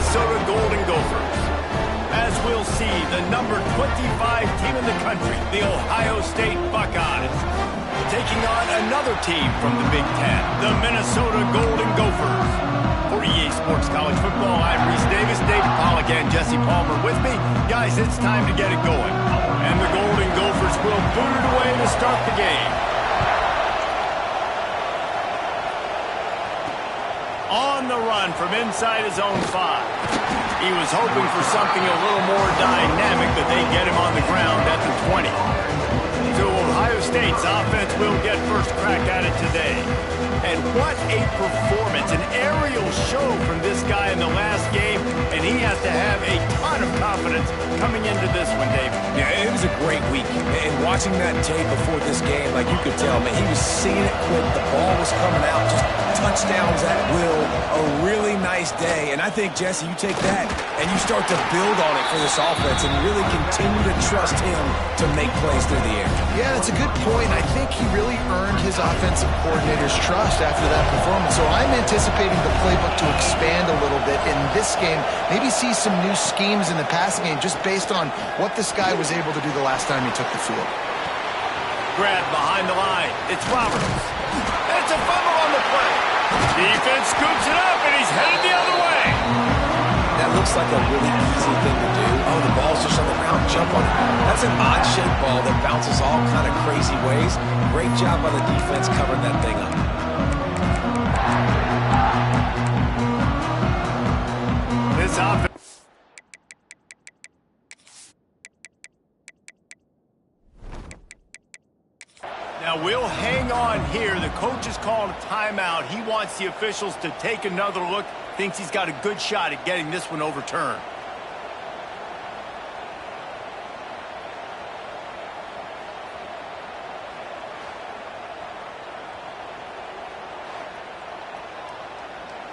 Minnesota Golden Gophers. As we'll see, the number 25 team in the country, the Ohio State Buckeyes, taking on another team from the Big Ten, the Minnesota Golden Gophers. For EA Sports College Football, I'm Reese Davis, David Pollack, and Jesse Palmer with me. Guys, it's time to get it going. And the Golden Gophers will boot it away to start the game. On the run from inside his own 5. He was hoping for something a little more dynamic, but they get him on the ground at the 20. So Ohio State's offense will get first crack at it today. And what a performance, an aerial show from this guy in the last game, and he has to have a ton of confidence coming into this one, David. Yeah, it was a great week. And watching that tape before this game, like you could tell, man, he was seeing it quick. The ball was coming out, just touchdowns at will. A really nice day. And I think, Jesse, you take that and you start to build on it for this offense and really continue to trust him to make plays through the air. Yeah, that's a good point. I think he really earned his offensive coordinator's trust after that performance. So I'm anticipating the playbook to expand a little bit in this game. Maybe see some new schemes in the passing game just based on what this guy was able to do the last time he took the field. Grab behind the line. It's Roberts. It's a fumble on the play. Defense scoops it up, and he's headed the other way. That looks like a really easy thing to do. Oh, the ball's just on the ground. Jump on it. That's an odd-shaped ball that bounces all kind of crazy ways. Great job by the defense covering that thing up. This offense. Now we'll hang on here. The coach has called a timeout. He wants the officials to take another look. Thinks he's got a good shot at getting this one overturned.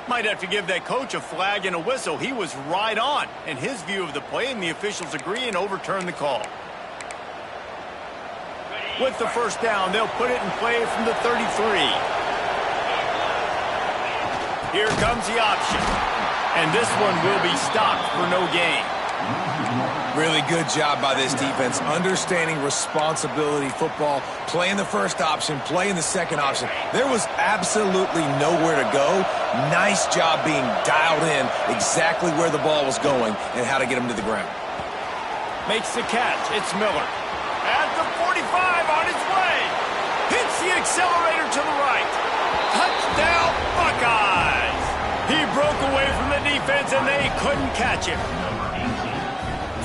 Might have to give that coach a flag and a whistle. He was right on in his view of the play, and the officials agree and overturn the call. With the first down, they'll put it in play from the 33. Here comes the option. And this one will be stopped for no gain. Really good job by this defense, understanding responsibility football, playing the first option, playing the second option. There was absolutely nowhere to go. Nice job being dialed in exactly where the ball was going and how to get him to the ground. Makes the catch. It's Miller. At the 45 on his way. Hits the accelerator to the right. Touchdown, Buckeyes. He broke away from the defense, and they couldn't catch him.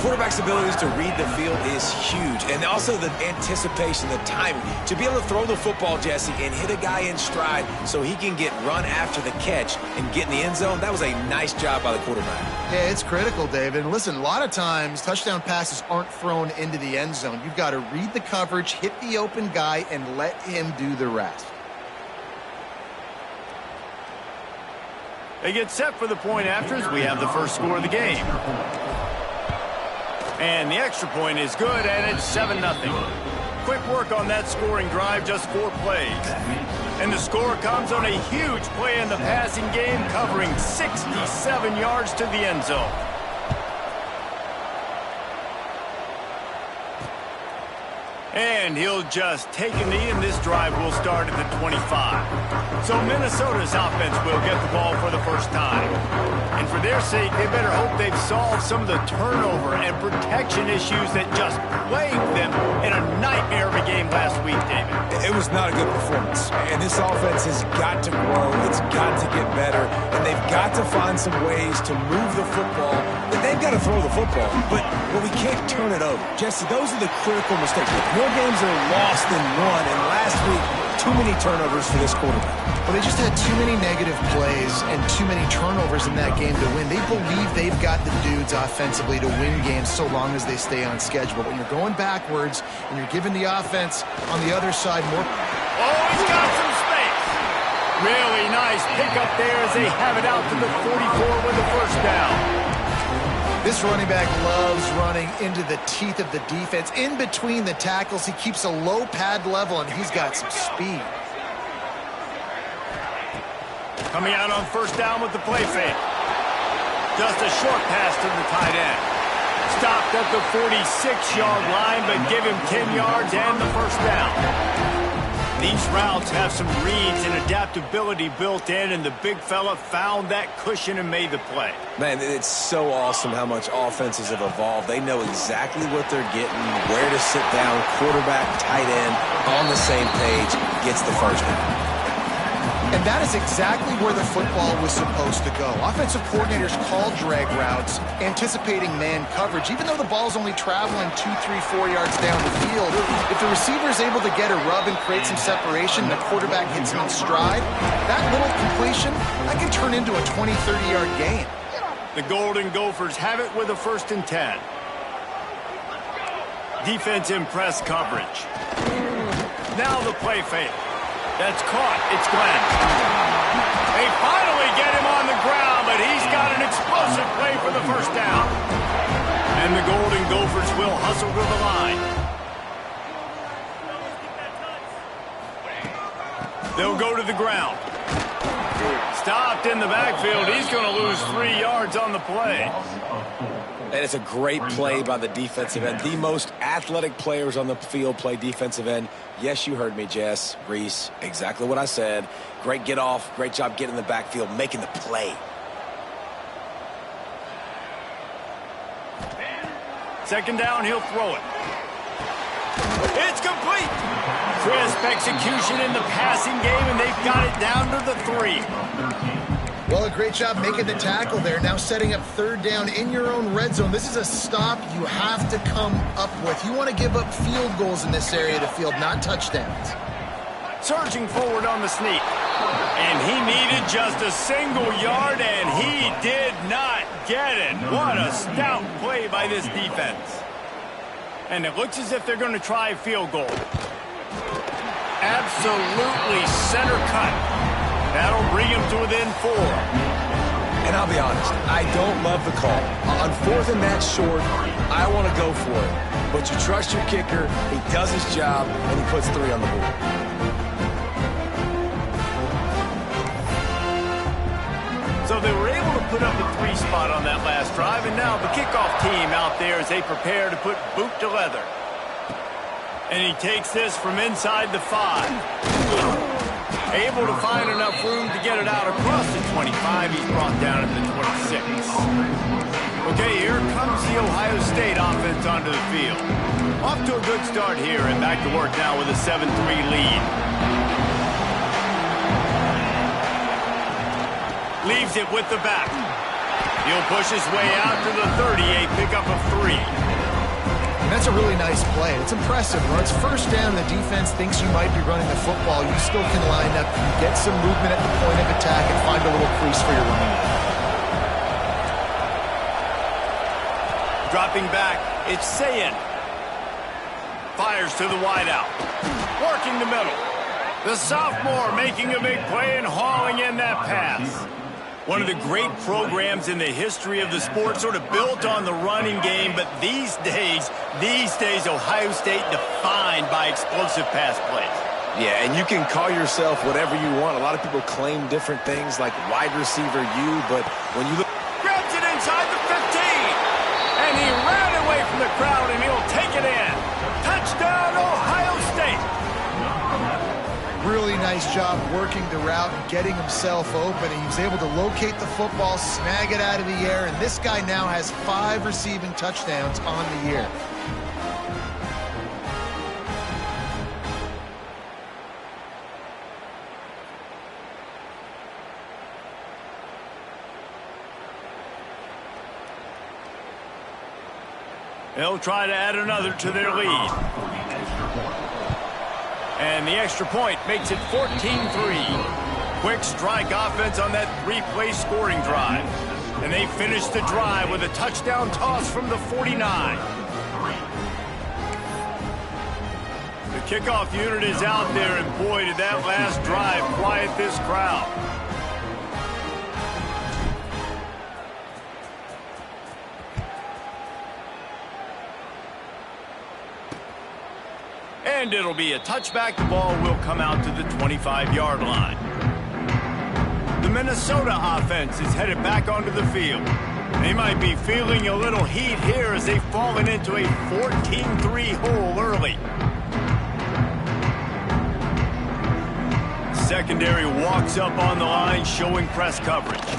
Quarterback's abilities to read the field is huge, and also the anticipation, the timing. To be able to throw the football, Jesse, and hit a guy in stride so he can get run after the catch and get in the end zone, that was a nice job by the quarterback. Yeah, it's critical, David. And listen, a lot of times touchdown passes aren't thrown into the end zone. You've got to read the coverage, hit the open guy, and let him do the rest. They get set for the point after as we have the first score of the game. And the extra point is good, and it's 7-0. Quick work on that scoring drive, just 4 plays. And the score comes on a huge play in the passing game, covering 67 yards to the end zone. And he'll just take a knee, and this drive will start at the 25. So Minnesota's offense will get the ball for the first time. And for their sake, they better hope they've solved some of the turnover and protection issues that just plagued them in a nightmare of a game last week, David. It was not a good performance. And this offense has got to grow. It's got to get better. And they've got to find some ways to move the football. They've got to throw the football. But we can't turn it over. Jesse, those are the critical mistakes. More games are lost than won. And last week, too many turnovers for this quarterback. Well, they just had too many negative plays and too many turnovers in that game to win. They believe they've got the dudes offensively to win games so long as they stay on schedule. But when you're going backwards and you're giving the offense on the other side more... Oh, he's got some space. Really nice pickup there as they have it out to the 44 with the first down. This running back loves running into the teeth of the defense. In between the tackles, he keeps a low pad level, and he's got some speed. Coming out on first down with the play fake. Just a short pass to the tight end. Stopped at the 46-yard line, but give him 10 yards and the first down. These routes have some reads and adaptability built in, and the big fella found that cushion and made the play. Man, it's so awesome how much offenses have evolved. They know exactly what they're getting, where to sit down, quarterback, tight end, on the same page, gets the first down. And that is exactly where the football was supposed to go. Offensive coordinators call drag routes, anticipating man coverage. Even though the ball's only traveling 2, 3, 4 yards down the field, if the receiver is able to get a rub and create some separation, and the quarterback hits him in stride, that little completion, that can turn into a 20, 30-yard gain. The Golden Gophers have it with a 1st and 10. Defense in press coverage. Now the play fake. That's caught. It's Glenn. They finally get him on the ground, but he's got an explosive play for the first down. And the Golden Gophers will hustle to the line. They'll go to the ground. Stopped in the backfield. He's going to lose 3 yards on the play. And it's a great play by the defensive end. The most athletic players on the field play defensive end. Yes, you heard me, Jess, Reese, exactly what I said. Great get off, great job getting in the backfield, making the play. Second down, he'll throw it. It's complete. Crisp execution in the passing game, and they've got it down to the 3. Well, a great job making the tackle there. Now setting up 3rd down in your own red zone. This is a stop you have to come up with. You want to give up field goals in this area of the field, not touchdowns. Surging forward on the sneak. And he needed just a single yard, and he did not get it. What a stout play by this defense. And it looks as if they're going to try a field goal. Absolutely center cut. That'll bring him to within 4. And I'll be honest, I don't love the call. On 4th and that short, I want to go for it. But you trust your kicker, he does his job, and he puts 3 on the board. So they were able to put up a 3 spot on that last drive, and now the kickoff team out there as they prepare to put boot to leather. And he takes this from inside the 5. Able to find enough room to get it out across the 25. He's brought down at the 26. Okay, here comes the Ohio State offense onto the field. Off to a good start here and back to work now with a 7-3 lead. Leaves it with the back. He'll push his way out to the 30, a pickup of 3. And that's a really nice play. It's impressive. When it's 1st down, the defense thinks you might be running the football. You still can line up, get some movement at the point of attack, and find a little crease for your running. Dropping back, it's Sayin. Fires to the wideout. Working the middle. The sophomore making a big play and hauling in that pass. One of the great programs in the history of the sport, sort of built on the running game, but these days, Ohio State defined by explosive pass plays. Yeah, and you can call yourself whatever you want. A lot of people claim different things like wide receiver U, but when you look... Grabs it inside the 15, and he ran away from the crowd, and he'll take it in. Touchdown, Ohio State. Really nice job working the route and getting himself open. He was able to locate the football, snag it out of the air, and this guy now has 5 receiving touchdowns on the year. They'll try to add another to their lead. And the extra point makes it 14-3. Quick strike offense on that 3-play scoring drive. And they finish the drive with a touchdown toss from the 49. The kickoff unit is out there, and boy, did that last drive quiet this crowd. And it'll be a touchback. The ball will come out to the 25-yard line. The Minnesota offense is headed back onto the field. They might be feeling a little heat here as they've fallen into a 14-3 hole early. Secondary walks up on the line, showing press coverage.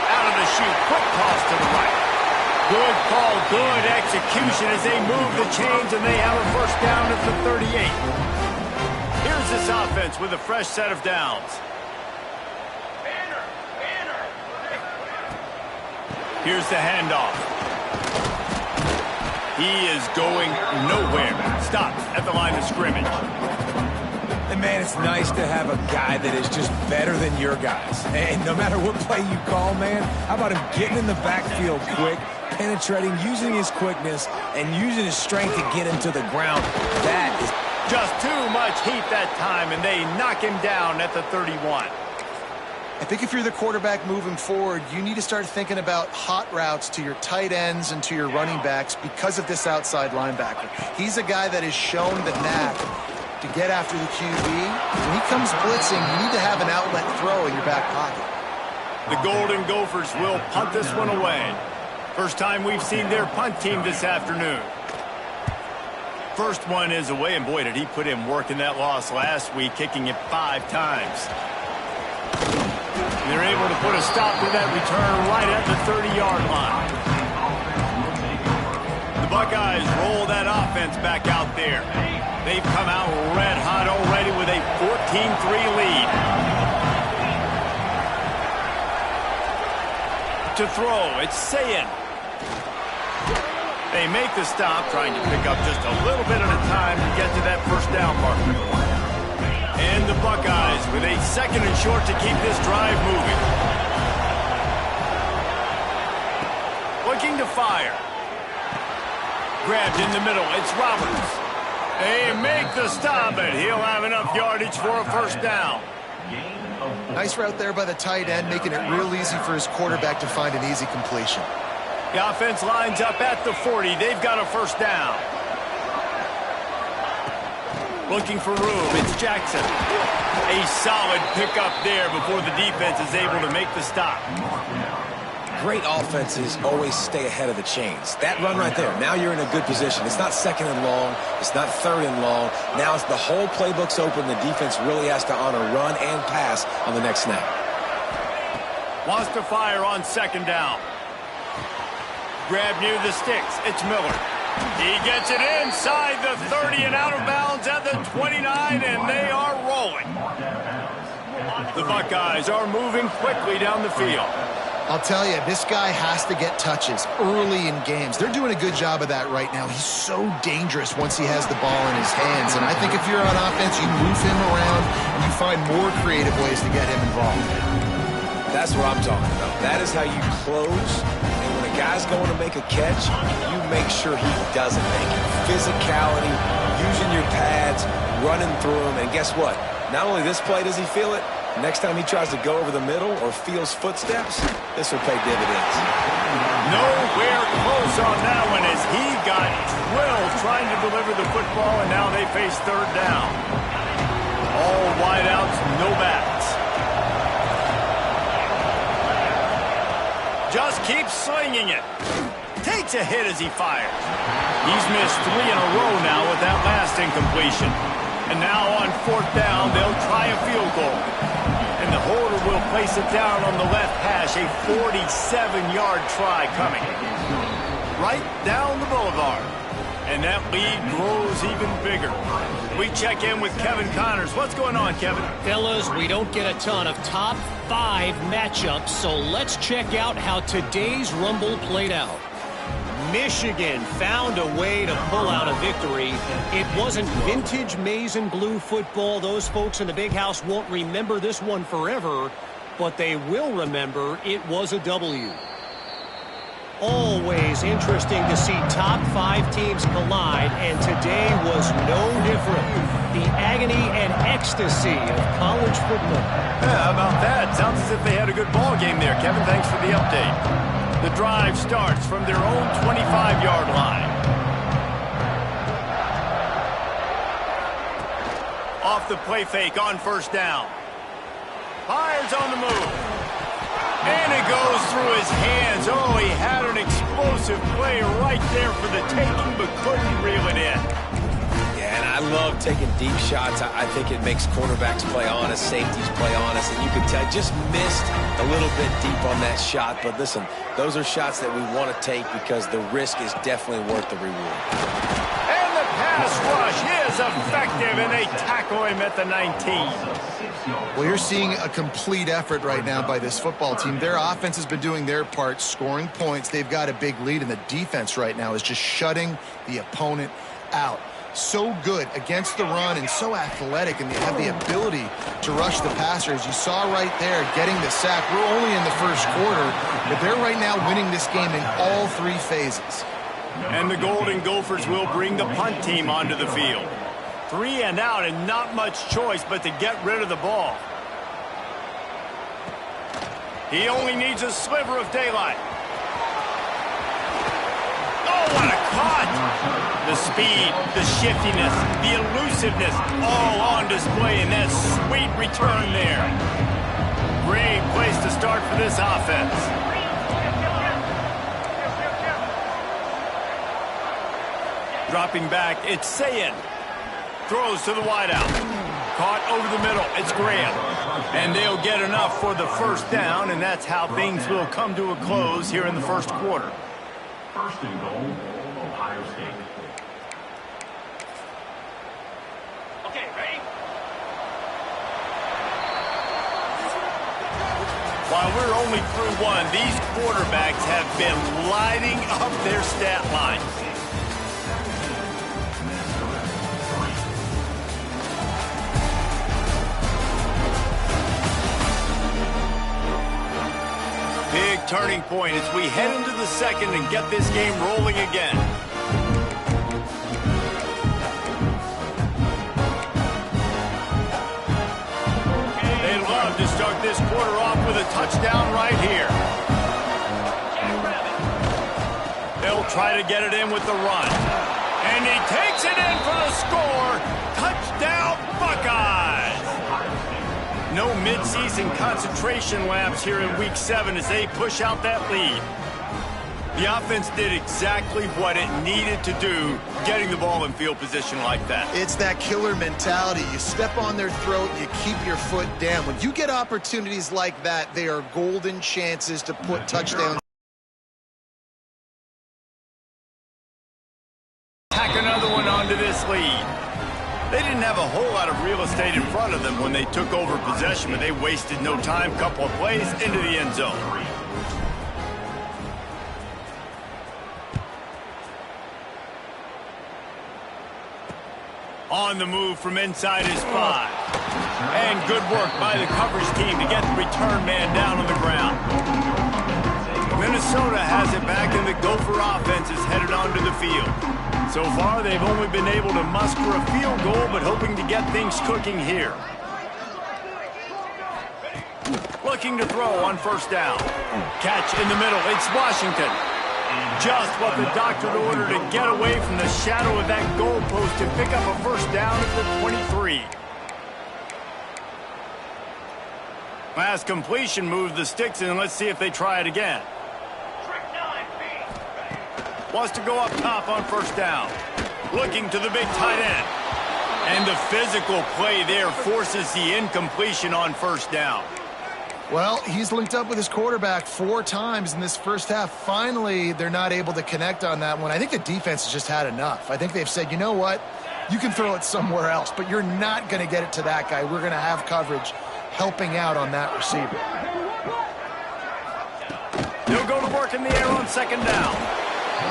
Out of the chute, quick toss to the right. Good call, good execution as they move the chains, and they have a first down at the 38. Here's this offense with a fresh set of downs. Here's the handoff. He is going nowhere. Stops at the line of scrimmage. And, man, it's nice to have a guy that is just better than your guys. And no matter what play you call, man, how about him getting in the backfield quick, penetrating, using his quickness, and using his strength to get him to the ground. That is just too much heat that time, and they knock him down at the 31. I think if you're the quarterback moving forward, you need to start thinking about hot routes to your tight ends and to your running backs because of this outside linebacker. He's a guy that has shown the knack to get after the QB. When he comes blitzing, you need to have an outlet throw in your back pocket. The Golden Gophers will punt this one away. First time we've seen their punt team this afternoon. First one is away, and boy, did he put in work in that loss last week, kicking it 5 times. They're able to put a stop to that return right at the 30-yard line. The Buckeyes roll that offense back out there. They've come out red hot already with a 14-3 lead. To throw, it's Sayin. They make the stop, trying to pick up just a little bit at a time to get to that first down marker. And the Buckeyes with a second and short to keep this drive moving. Looking to fire. Grabbed in the middle, it's Roberts. They make the stop, and he'll have enough yardage for a first down. Nice route there by the tight end, making it real easy for his quarterback to find an easy completion. The offense lines up at the 40. They've got a first down. Looking for room, it's Jackson. A solid pickup there before the defense is able to make the stop. great offenses always stay ahead of the chains. That run right there, now you're in a good position. It's not second and long. It's not third and long. Now it's the whole playbook's open. The defense really has to honor run and pass on the next snap. Wants to fire on second down. Grab near the sticks. It's Miller. He gets it inside the 30 and out of bounds at the 29, and they are rolling. The Buckeyes are moving quickly down the field. I'll tell you, this guy has to get touches early in games. They're doing a good job of that right now. He's so dangerous once he has the ball in his hands. And I think if you're on offense, you move him around and you find more creative ways to get him involved. That's what I'm talking about. That is how you close. And when a guy's going to make a catch, you make sure he doesn't make it. Physicality, using your pads, running through them. And guess what? Not only this play does he feel it, next time he tries to go over the middle or feels footsteps, this will pay dividends. Nowhere close on that one as he got drilled trying to deliver the football, and now they face third down. All wideouts, no backs. Just keeps slinging it. Takes a hit as he fires. He's missed 3 in a row now with that last incompletion. And now on fourth down, they'll try a field goal. And the holder will place it down on the left hash, a 47-yard try coming. Right down the boulevard. And that lead grows even bigger. We check in with Kevin Connors. What's going on, Kevin? Fellas, we don't get a ton of top 5 matchups, so let's check out how today's Rumble played out. Michigan found a way to pull out a victory. It wasn't vintage maize and blue football. Those folks in the big house won't remember this one forever, but they will remember it was a W. Always interesting to see top 5 teams collide, and today was no different. The agony and ecstasy of college football. Yeah, how about that? Sounds as if they had a good ball game there, Kevin. Thanks for the update. The drive starts from their own 25-yard line. Off the play fake on first down. Fires on the move. And it goes through his hands. Oh, he had an explosive play right there for the taking, but couldn't reel it in. Yeah, and I love taking deep shots. I think it makes quarterbacks play honest, safeties play honest, and you can tell just missed a little bit deep on that shot. But listen, those are shots that we want to take because the risk is definitely worth the reward. And the pass rush is effective, and they tackle him at the 19. Well, you're seeing a complete effort right now by this football team. Their offense has been doing their part, scoring points. They've got a big lead, and the defense right now is just shutting the opponent out. So good against the run and so athletic, and they have the ability to rush the passer. As you saw right there, getting the sack. We're only in the first quarter, but they're right now winning this game in all three phases. And the Golden Gophers will bring the punt team onto the field. 3 and out, and not much choice but to get rid of the ball. He only needs a sliver of daylight. Oh, what a cut! The speed, the shiftiness, the elusiveness, all on display in that sweet return there. Great place to start for this offense. Dropping back, it's Sayin. Throws to the wideout. Caught over the middle. It's Graham. And they'll get enough for the first down, and that's how things will come to a close here in the first quarter. First and goal, Ohio State. Okay, ready? While we're only through one, these quarterbacks have been lighting up their stat line. Big turning point as we head into the second and get this game rolling again. They'd love to start this quarter off with a touchdown right here. They'll try to get it in with the run. And he takes it in for the score. Touchdown, Buckeyes! No midseason concentration laps here in Week 7 as they push out that lead. The offense did exactly what it needed to do, getting the ball in field position like that. It's that killer mentality. You step on their throat, you keep your foot down. When you get opportunities like that, they are golden chances to put touchdowns. Tack another one onto this lead. They didn't have a whole lot of real estate in front of them when they took over possession, but they wasted no time. Couple of plays into the end zone. On the move from inside his 5. And good work by the coverage team to get the return man down on the ground. Minnesota has it back, and the Gopher offense is headed onto the field. So far, they've only been able to muster a field goal, but hoping to get things cooking here. Looking to throw on first down. Catch in the middle. It's Washington. Just what the doctor ordered to get away from the shadow of that goalpost and pick up a first down at the 23. Last completion moved the sticks in. Let's see if they try it again. Wants to go up top on first down. Looking to the big tight end. And the physical play there forces the incompletion on first down. Well, he's linked up with his quarterback 4 times in this first half. Finally, they're not able to connect on that one. I think the defense has just had enough. I think they've said, you know what? You can throw it somewhere else, but you're not going to get it to that guy. We're going to have coverage helping out on that receiver. They'll go to work in the air on second down.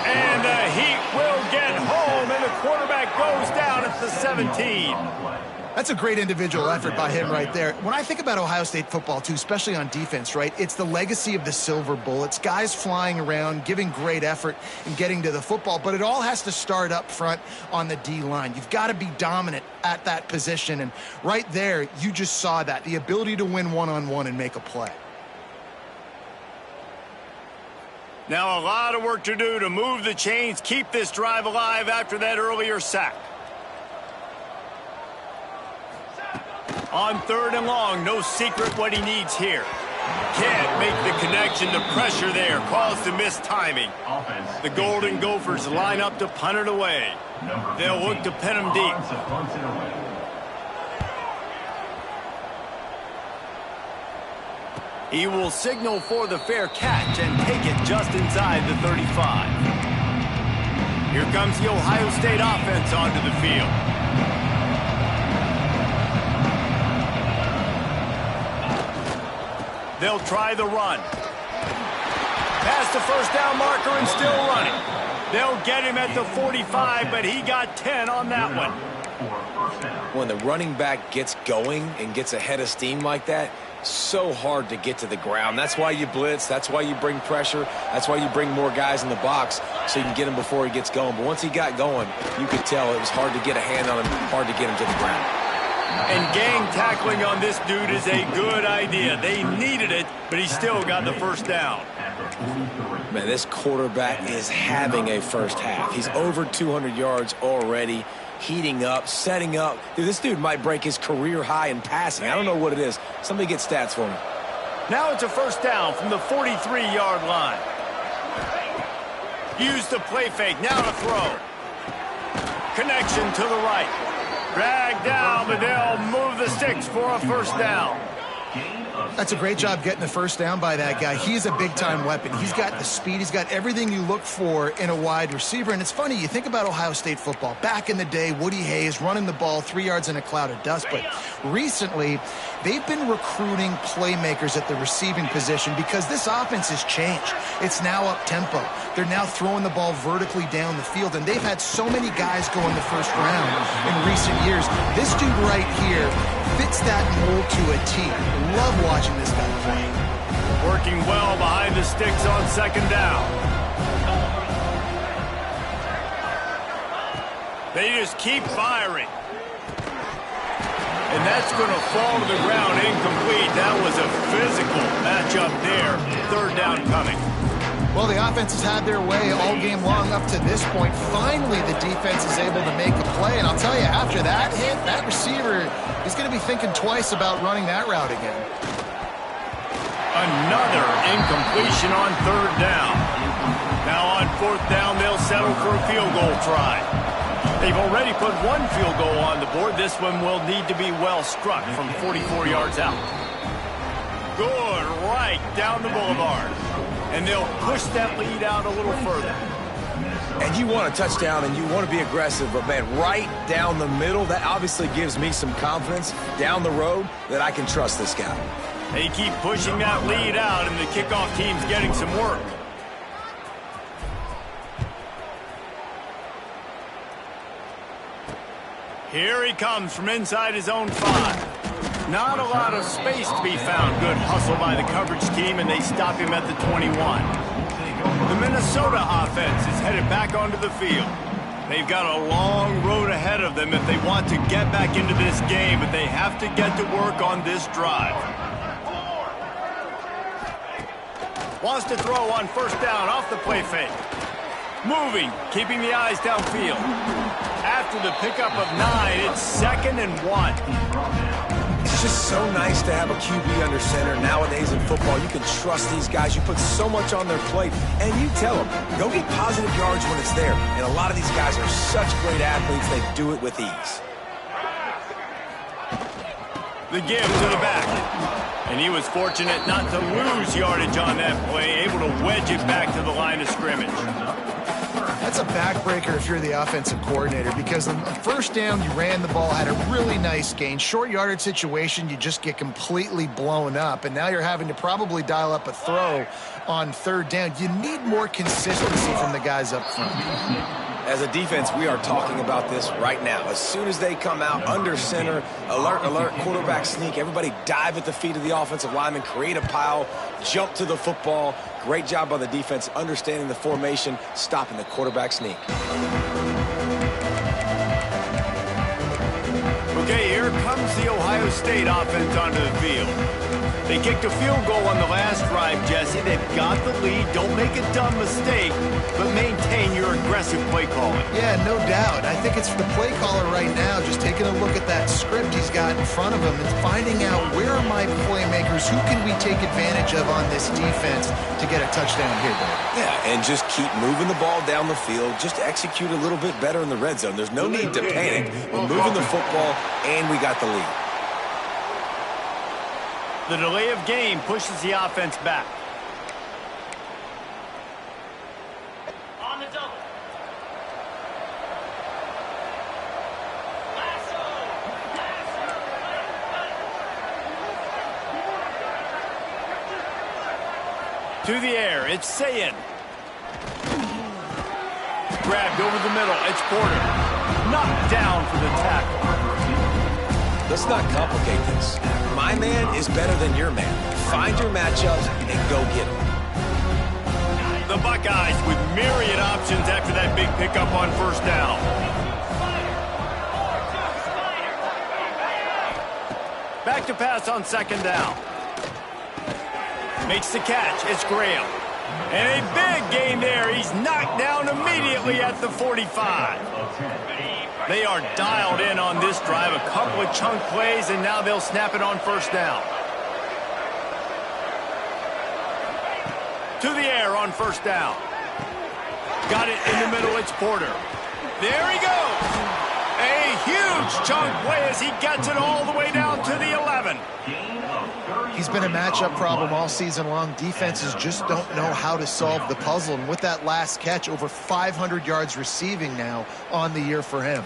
And the Heat will get home, and the quarterback goes down at the 17. That's a great individual effort by him right there. When I think about Ohio State football, too, especially on defense, right, it's the legacy of the Silver Bullets, guys flying around, giving great effort and getting to the football, but it all has to start up front on the D-line. You've got to be dominant at that position, and right there, you just saw that, the ability to win one-on-one and make a play. Now a lot of work to do to move the chains, keep this drive alive after that earlier sack. On third and long, no secret what he needs here. Can't make the connection. The pressure there caused the missed timing. The Golden Gophers line up to punt it away. They'll look to pin them deep. He will signal for the fair catch and take it just inside the 35. Here comes the Ohio State offense onto the field. They'll try the run. Past the first down marker and still running. They'll get him at the 45, but he got 10 on that one. When the running back gets going and gets ahead of steam like that, so hard to get to the ground. That's why you blitz. That's why you bring pressure. That's why you bring more guys in the box so you can get him before he gets going. But once he got going, you could tell it was hard to get a hand on him, hard to get him to the ground. And gang tackling on this dude is a good idea. They needed it, but he still got the first down. Man, this quarterback is having a first half. He's over 200 yards already, heating up, setting up. Dude, this dude might break his career high in passing. I don't know what it is. Somebody get stats for me. Now it's a first down from the 43-yard line. Use the play fake. Now to throw. Connection to the right. Drag down, but they'll move the sticks for a first down. That's a great job getting the first down by that guy. He's a big-time weapon. He's got the speed. He's got everything you look for in a wide receiver. And it's funny, you think about Ohio State football. Back in the day, Woody Hayes running the ball 3 yards in a cloud of dust. But recently, they've been recruiting playmakers at the receiving position because this offense has changed. It's now up-tempo. They're now throwing the ball vertically down the field. And they've had so many guys go in the first round in recent years. This dude right here fits that mold to a T. Love watching this guy play. Working well behind the sticks on second down. They just keep firing. And that's going to fall to the ground incomplete. That was a physical matchup there. Third down coming. Well, the offense has had their way all game long up to this point. Finally, the defense is able to make a play. And I'll tell you, after that hit, that receiver is going to be thinking twice about running that route again. Another incompletion on third down. Now on fourth down, they'll settle for a field goal try. They've already put one field goal on the board. This one will need to be well struck from 44 yards out. Good right down the boulevard. And they'll push that lead out a little further. And you want a touchdown and you want to be aggressive, but, man, right down the middle, that obviously gives me some confidence down the road that I can trust this guy. They keep pushing that lead out, and the kickoff team's getting some work. Here he comes from inside his own 5. Not a lot of space to be found. Good hustle by the coverage team, and they stop him at the 21. The Minnesota offense is headed back onto the field. They've got a long road ahead of them if they want to get back into this game, but they have to get to work on this drive. Wants to throw on first down off the play fake. Moving, keeping the eyes downfield. After the pickup of 9, it's 2nd and 1. It's just so nice to have a QB under center. Nowadays in football, you can trust these guys. You put so much on their plate, and you tell them, go get positive yards when it's there. And a lot of these guys are such great athletes, they do it with ease. The give to the back. And he was fortunate not to lose yardage on that play, able to wedge it back to the line of scrimmage. That's a backbreaker if you're the offensive coordinator, because on first down, you ran the ball, had a really nice gain. Short yardage situation, you just get completely blown up, and now you're having to probably dial up a throw on third down. You need more consistency from the guys up front. As a defense, we are talking about this right now. As soon as they come out under center, alert, alert, quarterback sneak, everybody dive at the feet of the offensive lineman, create a pile, jump to the football. Great job by the defense, understanding the formation, stopping the quarterback sneak. Okay, here comes the Ohio Ohio State offense onto the field. They kicked a field goal on the last drive, Jesse. They've got the lead. Don't make a dumb mistake, but maintain your aggressive play calling. Yeah, no doubt. I think it's the play caller right now just taking a look at that script he's got in front of him and finding out where are my playmakers, who can we take advantage of on this defense to get a touchdown here, Dave. Yeah, and just keep moving the ball down the field. Just execute a little bit better in the red zone. There's no need to panic. We're moving the football, and we got the lead. The delay of game pushes the offense back. On the double. To the air, it's Sayin. Grabbed over the middle, it's Porter. Knocked down for the tackle. Let's not complicate this. My man is better than your man. Find your matchups and go get them. The Buckeyes with myriad options after that big pickup on first down. Back to pass on second down. Makes the catch. It's Graham. And a big gain there. He's knocked down immediately at the 45. They are dialed in on this drive. A couple of chunk plays, and now they'll snap it on first down. To the air on first down. Got it in the middle. It's Porter. There he goes. A huge chunk play as he gets it all the way down to the 11. He's been a matchup problem all season long. Defenses just don't know how to solve the puzzle. And with that last catch, over 500 yards receiving now on the year for him.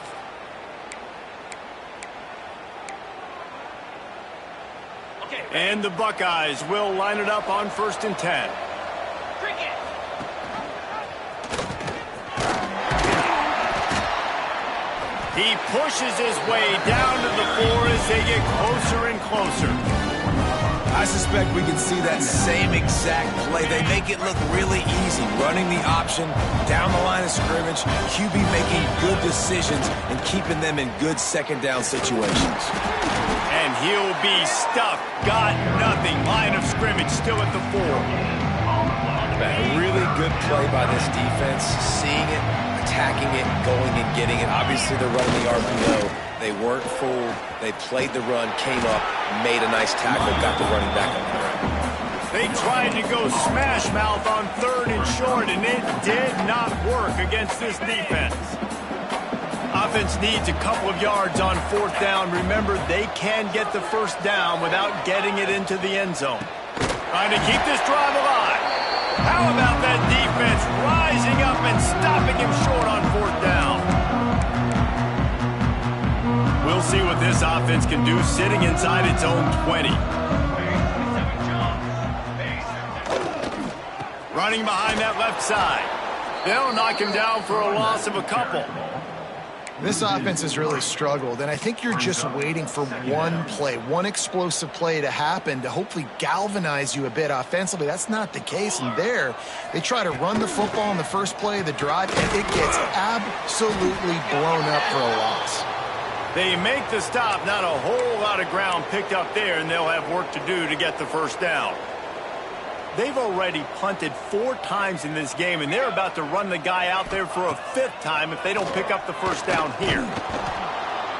And the Buckeyes will line it up on 1st and 10. He pushes his way down to the 4 as they get closer and closer. I suspect we can see that same exact play. They make it look really easy, running the option down the line of scrimmage, QB making good decisions and keeping them in good second down situations. And he'll be stuffed. Got nothing. Line of scrimmage still at the 4. A really good play by this defense, seeing it, attacking it, going and getting it. Obviously, they're running the RPO. They weren't fooled. They played the run, came up, made a nice tackle, got the running back on the ground. They tried to go smash mouth on 3rd and short, and it did not work against this defense. Offense needs a couple of yards on 4th down. Remember, they can get the first down without getting it into the end zone. Trying to keep this drive alive. How about that defense rising up and stopping him short on 4th down? We'll see what this offense can do sitting inside its own 20. Running behind that left side. They'll knock him down for a loss of a couple. This offense has really struggled, and I think you're just waiting for one play, one explosive play to happen to hopefully galvanize you a bit offensively. That's not the case, and there, they try to run the football in the first play of the drive, and it gets absolutely blown up for a loss. They make the stop, not a whole lot of ground picked up there, and they'll have work to do to get the first down. They've already punted 4 times in this game, and they're about to run the guy out there for a 5th time if they don't pick up the first down here.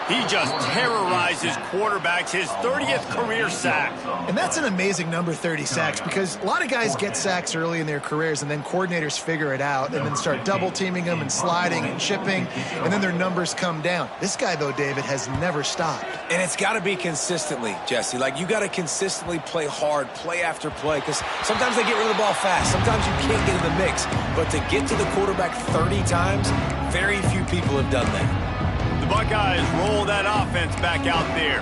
He just terrorizes quarterbacks, his 30th career sack. And that's an amazing number, 30 sacks, because a lot of guys get sacks early in their careers, and then coordinators figure it out and then start double-teaming them and sliding and chipping, and then their numbers come down. This guy, though, David, has never stopped. And it's got to be consistently, Jesse. Like, you got to consistently play hard, play after play, because sometimes they get rid of the ball fast. Sometimes you can't get in the mix. But to get to the quarterback 30 times, very few people have done that. The Buckeyes roll that offense back out there.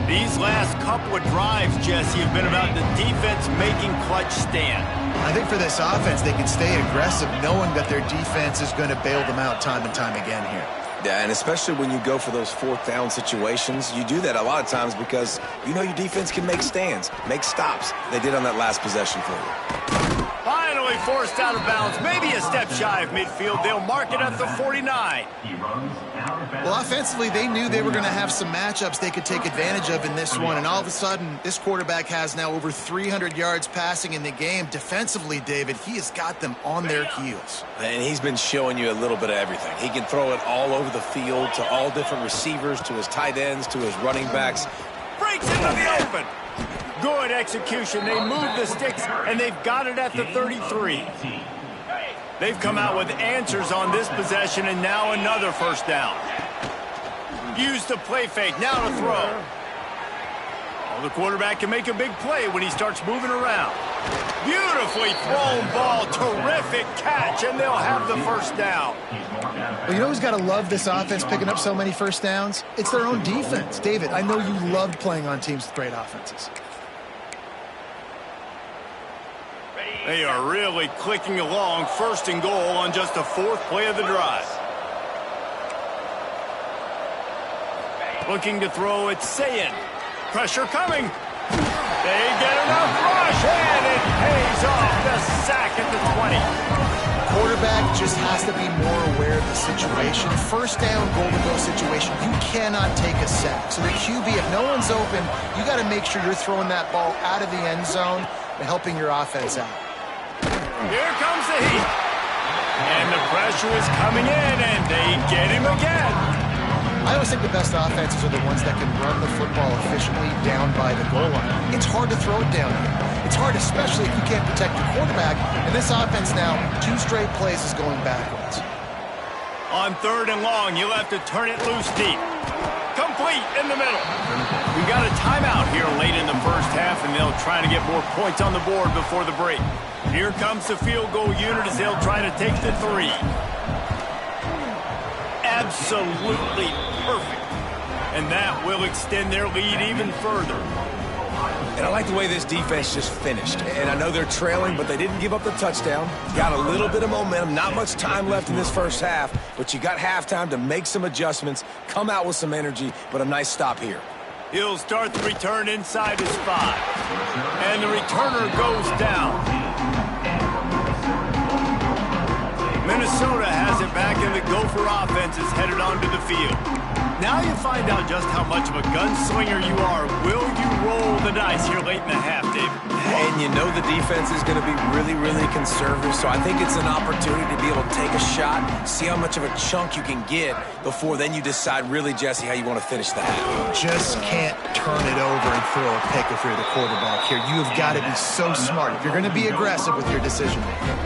These last couple of drives, Jesse, have been about the defense making clutch stand. I think for this offense, they can stay aggressive knowing that their defense is going to bail them out time and time again here. Yeah, and especially when you go for those 4th down situations, you do that a lot of times because you know your defense can make stands, make stops. They did on that last possession for you. Finally forced out of bounds, maybe a step shy of midfield. They'll mark it at the 49. He runs out of bounds. Well, offensively, they knew they were going to have some matchups they could take advantage of in this one, and all of a sudden, this quarterback has now over 300 yards passing in the game. Defensively, David, he has got them on their heels. And he's been showing you a little bit of everything. He can throw it all over the field to all different receivers, to his tight ends, to his running backs. Breaks into the open. Good execution. They move the sticks, and they've got it at the 33. They've come out with answers on this possession, and now another first down. Use the play fake. Now to throw. Well, the quarterback can make a big play when he starts moving around. Beautifully thrown ball. Terrific catch, and they'll have the first down. Well, you know who's got to love this offense picking up so many first downs? It's their own defense. David, I know you loved playing on teams with great offenses. They are really clicking along, first and goal on just the fourth play of the drive. Looking to throw, it's Sayin. Pressure coming. They get enough rush, and it pays off. The sack at the 20. Quarterback just has to be more aware of the situation. First down, goal-to-go situation. You cannot take a sack. So the QB, if no one's open, you got to make sure you're throwing that ball out of the end zone and helping your offense out. Here comes the heat. And the pressure is coming in, and they get him again. I always think the best offenses are the ones that can run the football efficiently down by the goal line. It's hard to throw it down here. It's hard, especially if you can't protect your quarterback. And this offense now, 2 straight plays is going backwards. On third and long, you'll have to turn it loose deep. Complete in the middle. We got a timeout here late in the first half, and they'll try to get more points on the board before the break. Here comes the field goal unit as they'll try to take the 3. Absolutely perfect. And that will extend their lead even further. And I like the way this defense just finished. And I know they're trailing, but they didn't give up the touchdown. Got a little bit of momentum. Not much time left in this first half, but you got halftime to make some adjustments, come out with some energy, but a nice stop here. He'll start the return inside his 5. And the returner goes down. Minnesota has it back, and the Gopher offense is headed onto the field. Now you find out just how much of a gunslinger you are. Will you roll the dice here late in the half, David? And you know the defense is going to be really, really conservative, so I think it's an opportunity to be able to take a shot, see how much of a chunk you can get before then you decide really, Jesse, how you want to finish the half. Just can't turn it over and throw a pick if you're the quarterback here. You have got to be so smart if you're going to be aggressive with your decision making.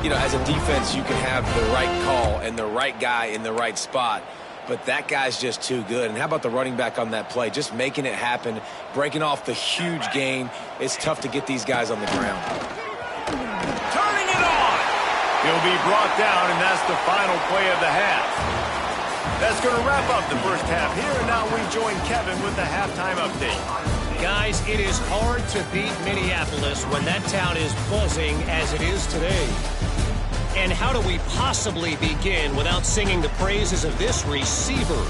You know, as a defense, you can have the right call and the right guy in the right spot, but that guy's just too good. And how about the running back on that play? Just making it happen, breaking off the huge gain. It's tough to get these guys on the ground. Turning it on! He'll be brought down, and that's the final play of the half. That's going to wrap up the first half here, and now we join Kevin with the halftime update. Guys, it is hard to beat Minneapolis when that town is buzzing as it is today. And how do we possibly begin without singing the praises of this receiver?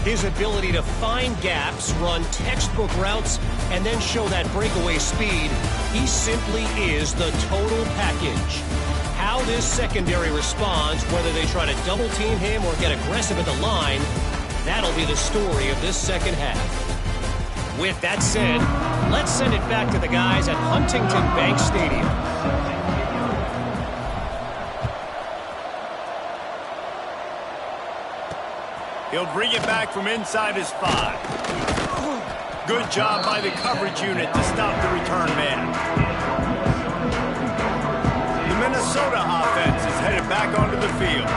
His ability to find gaps, run textbook routes, and then show that breakaway speed. He simply is the total package. How this secondary responds, whether they try to double team him or get aggressive at the line, that'll be the story of this second half. With that said, let's send it back to the guys at Huntington Bank Stadium. He'll bring it back from inside his 5. Good job by the coverage unit to stop the return man. The Minnesota offense is headed back onto the field.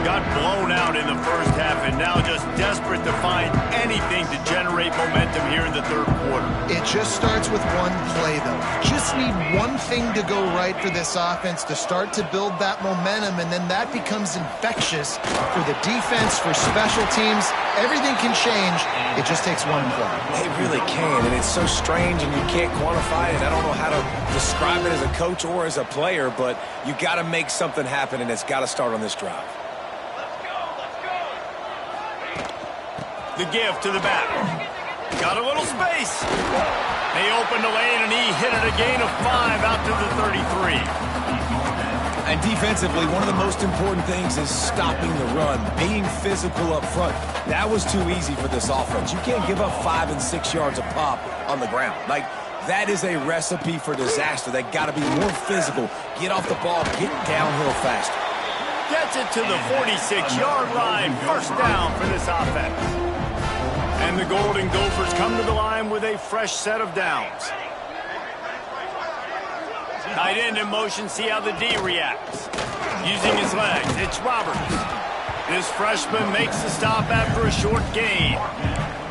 Got blown out in the first half and now just desperate to find anything to generate momentum here in the third quarter. It just starts with one play, though. Just need one thing to go right for this offense to start to build that momentum, and then that becomes infectious for the defense, for special teams. Everything can change. It just takes one play. It really can, and it's so strange, and you can't quantify it. I don't know how to describe it as a coach or as a player, but you got to make something happen, and it's got to start on this drive. The give to the back. Got a little space. They opened the lane, and he hit it a gain of 5 out to the 33. And defensively, one of the most important things is stopping the run, being physical up front. That was too easy for this offense. You can't give up 5 and 6 yards a pop on the ground. Like, that is a recipe for disaster. They got to be more physical, get off the ball, get downhill faster. Gets it to the 46-yard line. First down for this offense. And the Golden Gophers come to the line with a fresh set of downs. Tight end in motion, see how the D reacts. Using his legs, it's Roberts. This freshman makes the stop after a short gain.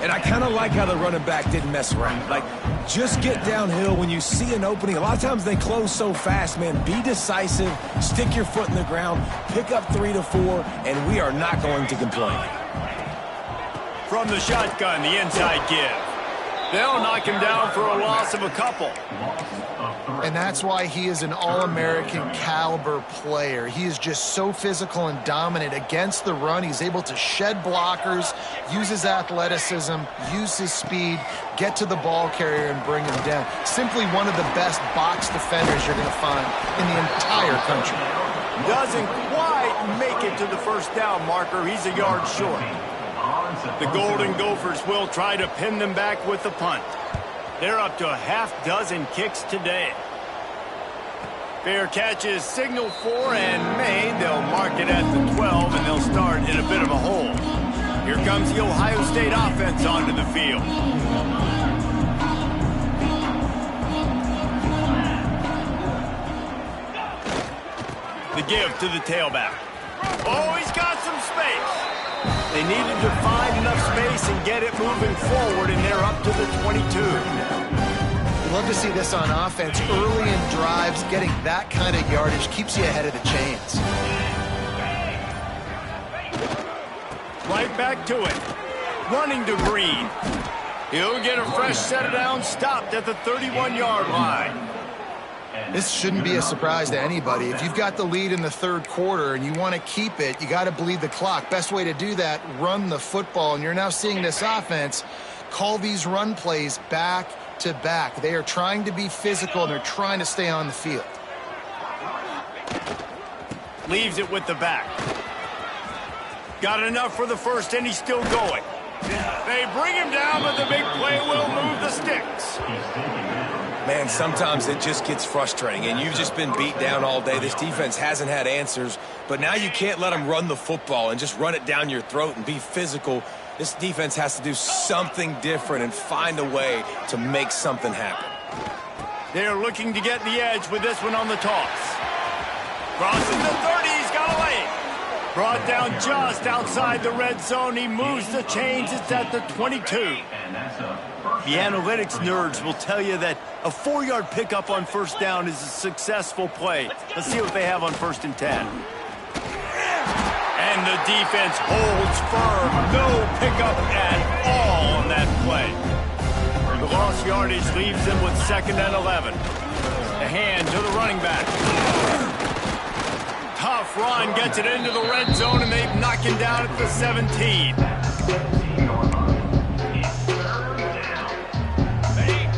And I kind of like how the running back didn't mess around. Like, just get downhill when you see an opening. A lot of times they close so fast, man. Be decisive, stick your foot in the ground, pick up 3 to 4, and we are not going to complain. From the shotgun, the inside give. They'll knock him down for a loss of a couple. And that's why he is an All-American caliber player. He is just so physical and dominant against the run. He's able to shed blockers, use his athleticism, use his speed, get to the ball carrier and bring him down. Simply one of the best box defenders you're going to find in the entire country. Doesn't quite make it to the first down marker. He's a yard short. The Golden Gophers will try to pin them back with the punt. They're up to a half-dozen kicks today. Fair catch is signaled for and made. They'll mark it at the 12, and they'll start in a bit of a hole. Here comes the Ohio State offense onto the field. The give to the tailback. Oh, he's got some space. They needed to find enough space and get it moving forward, and they're up to the 22. Love to see this on offense. Early in drives, getting that kind of yardage keeps you ahead of the chains. Right back to it. Running to Green. He'll get a fresh set of downs stopped at the 31-yard line. This shouldn't be a surprise to anybody. If you've got the lead in the third quarter and you want to keep it, you got to bleed the clock. Best way to do that, run the football. And you're now seeing this offense call these run plays back to back. They are trying to be physical, and they're trying to stay on the field. Leaves it with the back. Got enough for the first, and he's still going. They bring him down, but the big play will move the sticks. Man, sometimes it just gets frustrating, and you've just been beat down all day. This defense hasn't had answers, but now you can't let them run the football and just run it down your throat and be physical. This defense has to do something different and find a way to make something happen. They're looking to get the edge with this one on the toss. Crosses the 30, he's got a lane. Brought down just outside the red zone. He moves the chains. It's at the 22. The analytics nerds will tell you that a 4-yard pickup on first down is a successful play. Let's see what they have on 1st and 10. And the defense holds firm. No pickup at all on that play. The lost yardage leaves them with 2nd and 11. The hand to the running back. Tough run, gets it into the red zone, and they knock him down at the 17.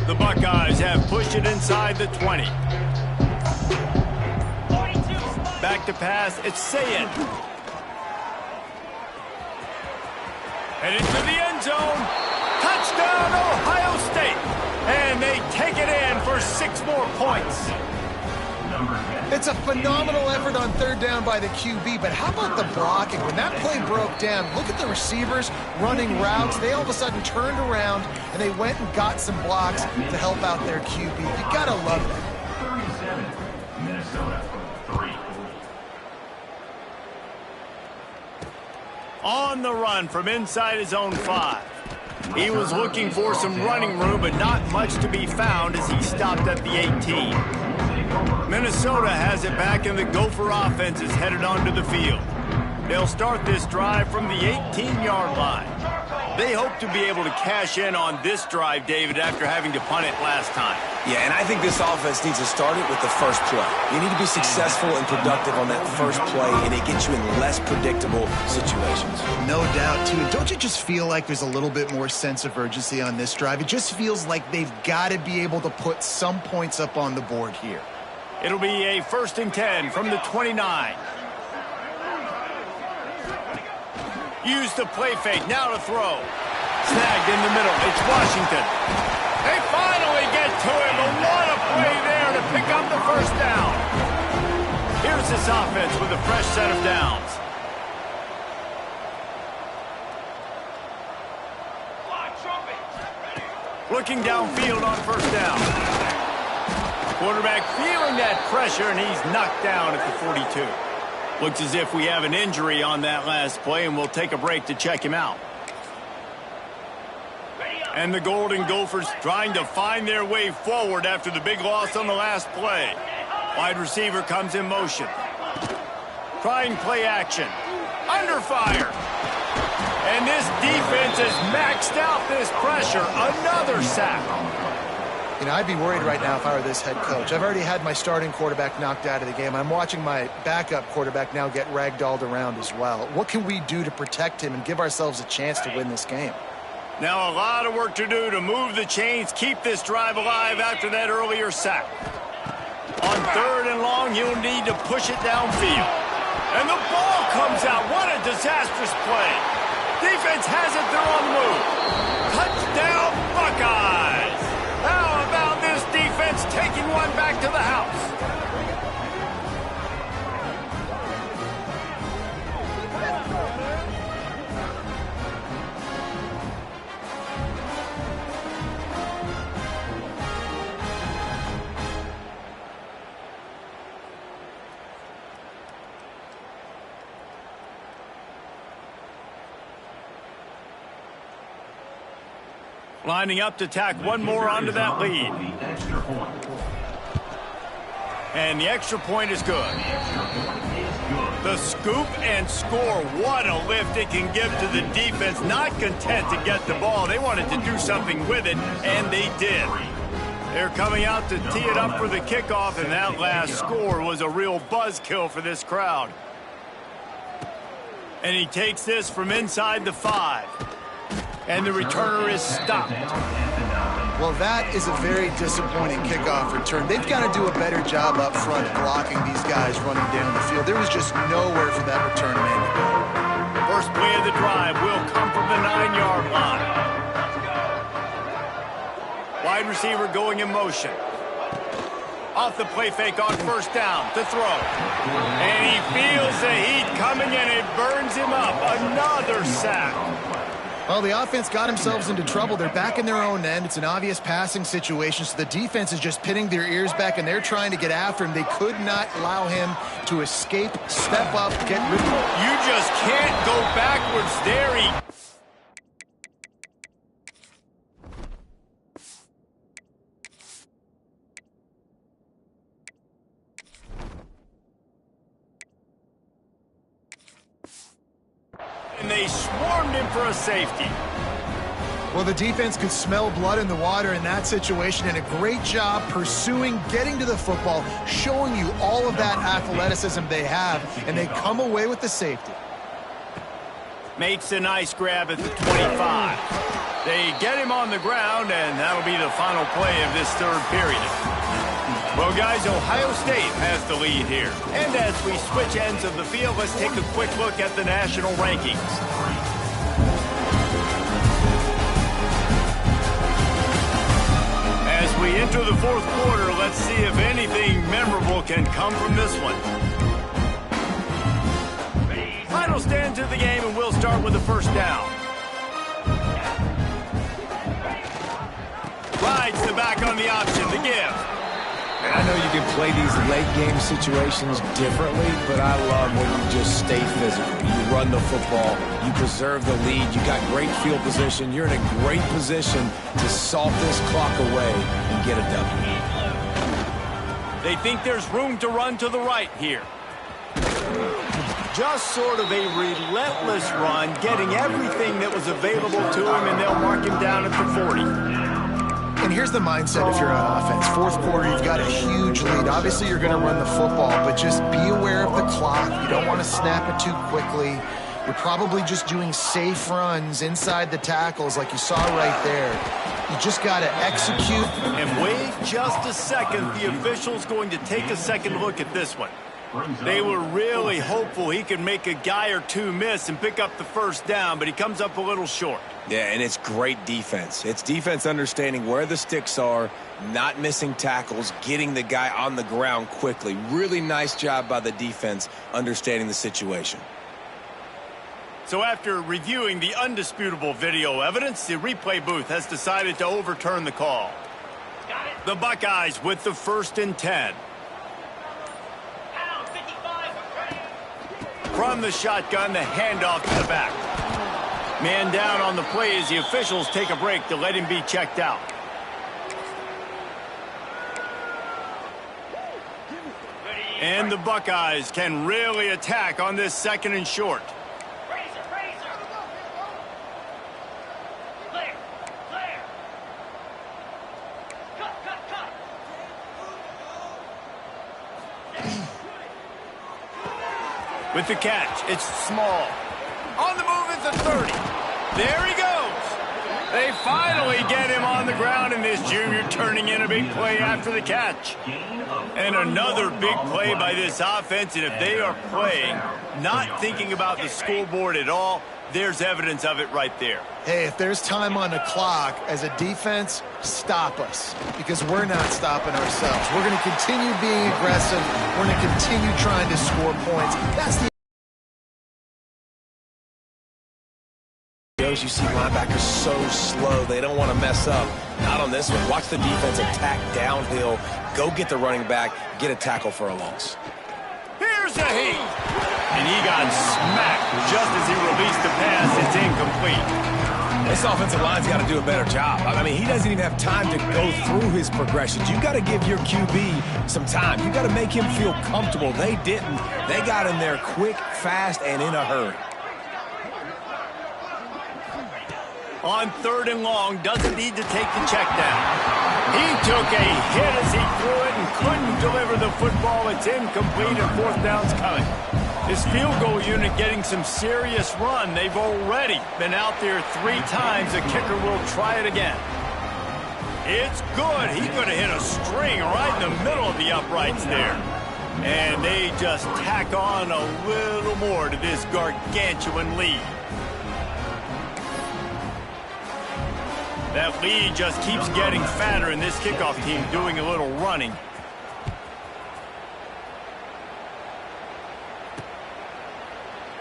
The Buckeyes have pushed it inside the 20. Back to pass, it's Sayed. Headed to the end zone. Touchdown, Ohio State. And they take it in for 6 more points. It's a phenomenal effort on 3rd down by the QB, but how about the blocking? When that play broke down, look at the receivers running routes. They all of a sudden turned around, and they went and got some blocks to help out their QB. You got to love that. 37, Minnesota, 3. On the run from inside his own 5. He was looking for some running room, but not much to be found as he stopped at the 18. Minnesota has it back, and the Gopher offense is headed onto the field. They'll start this drive from the 18-yard line. They hope to be able to cash in on this drive, David, after having to punt it last time. Yeah, and I think this offense needs to start it with the first play. You need to be successful and productive on that first play, and it gets you in less predictable situations. No doubt, too. And don't you just feel like there's a little bit more sense of urgency on this drive? It just feels like they've got to be able to put some points up on the board here. It'll be a 1st and 10 from the 29. Use the play fake, now to throw. Snagged in the middle, it's Washington. They finally get to him, but what a play there to pick up the 1st down. Here's this offense with a fresh set of downs. Looking downfield on 1st down. Quarterback feeling that pressure, and he's knocked down at the 42. Looks as if we have an injury on that last play, and we'll take a break to check him out. And the Golden Gophers trying to find their way forward after the big loss on the last play. Wide receiver comes in motion. Trying play action. Under fire. And this defense has maxed out this pressure. Another sack. You know, I'd be worried right now if I were this head coach. I've already had my starting quarterback knocked out of the game. I'm watching my backup quarterback now get ragdolled around as well. What can we do to protect him and give ourselves a chance to win this game? Now a lot of work to do to move the chains, keep this drive alive after that earlier sack. On 3rd and long, he'll need to push it downfield. And the ball comes out. What a disastrous play. Defense has it, they're on the move. Touchdown, Buckeyes. How about this defense taking one back to the house? Lining up to tack one more onto that lead. And the extra point is good. The scoop and score. What a lift it can give to the defense. Not content to get the ball. They wanted to do something with it, and they did. They're coming out to tee it up for the kickoff, and that last score was a real buzzkill for this crowd. And he takes this from inside the 5. And the returner is stopped. Well, that is a very disappointing kickoff return. They've got to do a better job up front blocking these guys running down the field. There was just nowhere for that return man to go. First play of the drive will come from the 9-yard line. Wide receiver going in motion. Off the play fake on 1st down to throw. And he feels the heat coming and it burns him up. Another sack. Well, the offense got themselves into trouble. They're back in their own end. It's an obvious passing situation, so the defense is just pinning their ears back, and they're trying to get after him. They could not allow him to escape, step up, get rid of him. You just can't go backwards there. And they swarmed him for a safety. Well, the defense could smell blood in the water in that situation, and a great job pursuing, getting to the football, showing you all of that athleticism they have, and they come away with the safety. Makes a nice grab at the 25. They get him on the ground, and that'll be the final play of this 3rd period. Well, guys, Ohio State has the lead here. And as we switch ends of the field, let's take a quick look at the national rankings. As we enter the 4th quarter, let's see if anything memorable can come from this one. Final stand to the game, and we'll start with the 1st down. Rides the back on the option, the give. I know you can play these late-game situations differently, but I love when you just stay physical. You run the football, you preserve the lead, you got great field position, you're in a great position to salt this clock away and get a W. They think there's room to run to the right here. Just sort of a relentless run, getting everything that was available to him, and they'll mark him down at the 40. And here's the mindset if you're on offense. 4th quarter, you've got a huge lead. Obviously, you're going to run the football, but just be aware of the clock. You don't want to snap it too quickly. You're probably just doing safe runs inside the tackles like you saw right there. You just got to execute. And wait just a second. The official's going to take a second look at this one. They were really hopeful he could make a guy or two miss and pick up the first down, but he comes up a little short. Yeah, and it's great defense. It's defense understanding where the sticks are, not missing tackles, getting the guy on the ground quickly. Really nice job by the defense understanding the situation. So after reviewing the undisputable video evidence, the replay booth has decided to overturn the call. The Buckeyes with the 1st and 10. From the shotgun, the handoff to the back. Man down on the play as the officials take a break to let him be checked out. And the Buckeyes can really attack on this 2nd and short. With the catch, it's Small. On the move is the 30. There he goes. They finally get him on the ground, and this junior turning in a big play after the catch. And another big play by this offense, and if they are playing, not thinking about the scoreboard at all, there's evidence of it right there. Hey, if there's time on the clock, as a defense, stop us, because we're not stopping ourselves. We're going to continue being aggressive. We're going to continue trying to score points. That's the You see linebackers so slow, they don't want to mess up. Not on this one. Watch the defense attack downhill, go get the running back, get a tackle for a loss. Here's a heat. And he got smacked just as he released the pass. It's incomplete. This offensive line's got to do a better job. I mean, he doesn't even have time to go through his progressions. You got to give your QB some time. You got to make him feel comfortable. They didn't. They got in there quick, fast, and in a hurry. On 3rd and long, doesn't need to take the check down. He took a hit as he threw it and couldn't deliver the football. It's incomplete and 4th down's coming. His field goal unit getting some serious run. They've already been out there 3 times. The kicker will try it again. It's good. He could have hit a string right in the middle of the uprights there. And they just tack on a little more to this gargantuan lead. That lead just keeps getting fatter, and this kickoff team doing a little running.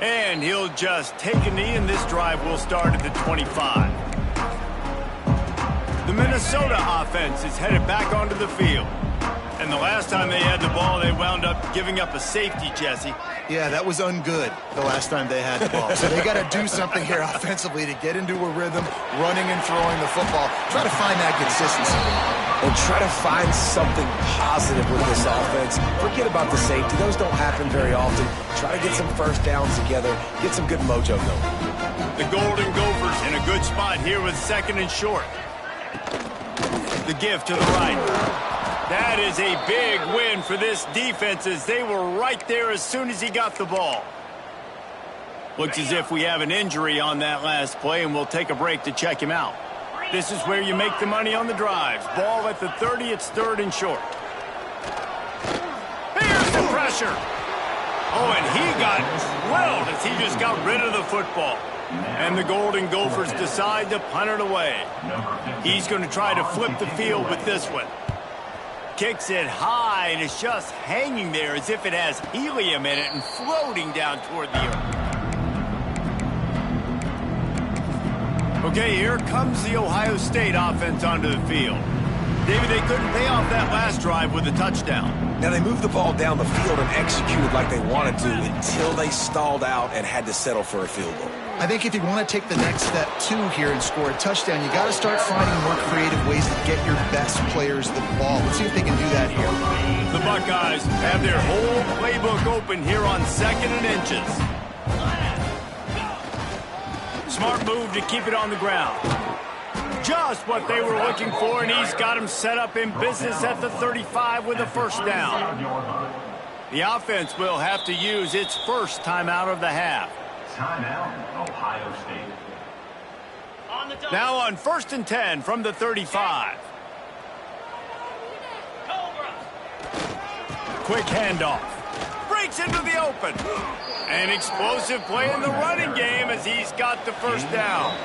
And he'll just take a knee, and this drive will start at the 25. The Minnesota offense is headed back onto the field. And the last time they had the ball, they wound up giving up a safety, Jesse. Yeah, that was ungood the last time they had the ball. So they got to do something here offensively to get into a rhythm, running and throwing the football. Try to find that consistency. And try to find something positive with this offense. Forget about the safety. Those don't happen very often. Try to get some first downs together. Get some good mojo going. The Golden Gophers in a good spot here with 2nd and short. The give to the right. That is a big win for this defense as they were right there as soon as he got the ball. Looks as if we have an injury on that last play, and we'll take a break to check him out. This is where you make the money on the drives. Ball at the 30, it's 3rd and short. Here's the pressure. Oh, and he got drilled as he just got rid of the football. And the Golden Gophers decide to punt it away. He's going to try to flip the field with this one. Kicks it high, and it's just hanging there as if it has helium in it and floating down toward the earth. Okay, here comes the Ohio State offense onto the field. David, they couldn't pay off that last drive with a touchdown. Now, they moved the ball down the field and executed like they wanted to until they stalled out and had to settle for a field goal. I think if you want to take the next step, too, here and score a touchdown, you got to start finding more creative ways to get your best players the ball. Let's see if they can do that here. The Buckeyes have their whole playbook open here on 2nd and inches. Smart move to keep it on the ground. Just what they were looking for, and he's got him set up in business at the 35 with a 1st down. The offense will have to use its first timeout of the half. Timeout, Ohio State. Now on 1st and 10 from the 35. Quick handoff. Breaks into the open. An explosive play in the running game as he's got the first down.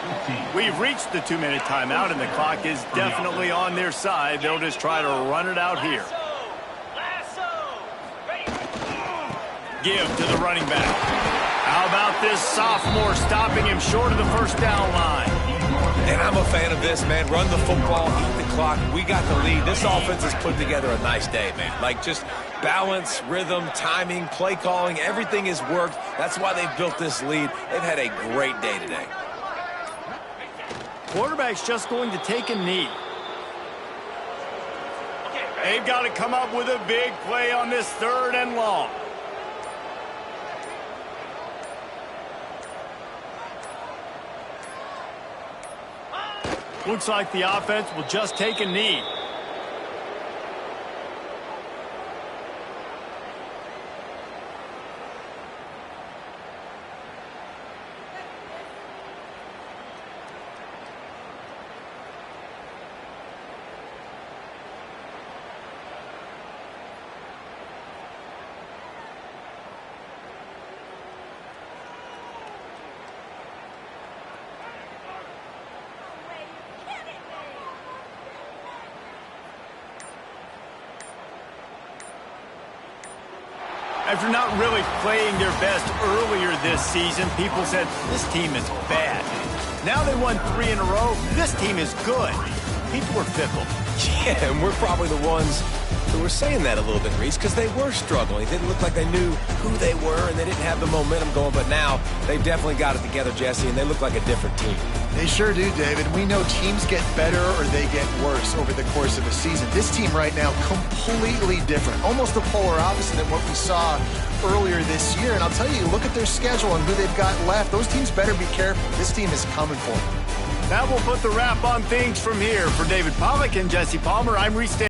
We've reached the 2-minute timeout, and the clock is definitely on their side. They'll just try to run it out here. Give to the running back. How about this sophomore stopping him short of the first down line? And I'm a fan of this, man. Run the football, eat the clock. We got the lead. This offense has put together a nice day, man. Like, just balance, rhythm, timing, play calling, everything has worked. That's why they've built this lead. They've had a great day today. Quarterback's just going to take a knee. They've got to come up with a big play on this 3rd and long. Looks like the offense will just take a knee. After not really playing their best earlier this season, people said, this team is bad. Now they won 3 in a row. This team is good. People were fickle. Yeah, and we're probably the ones who were saying that a little bit, Reese, because they were struggling. It didn't look like they knew who they were, and they didn't have the momentum going. But now they've definitely got it together, Jesse, and they look like a different team. They sure do, David. We know teams get better or they get worse over the course of a season. This team right now, completely different. Almost the polar opposite than what we saw earlier this year. And I'll tell you, look at their schedule and who they've got left. Those teams better be careful. This team is coming for them. That will put the wrap on things from here. For David Pollack and Jesse Palmer, I'm Reese.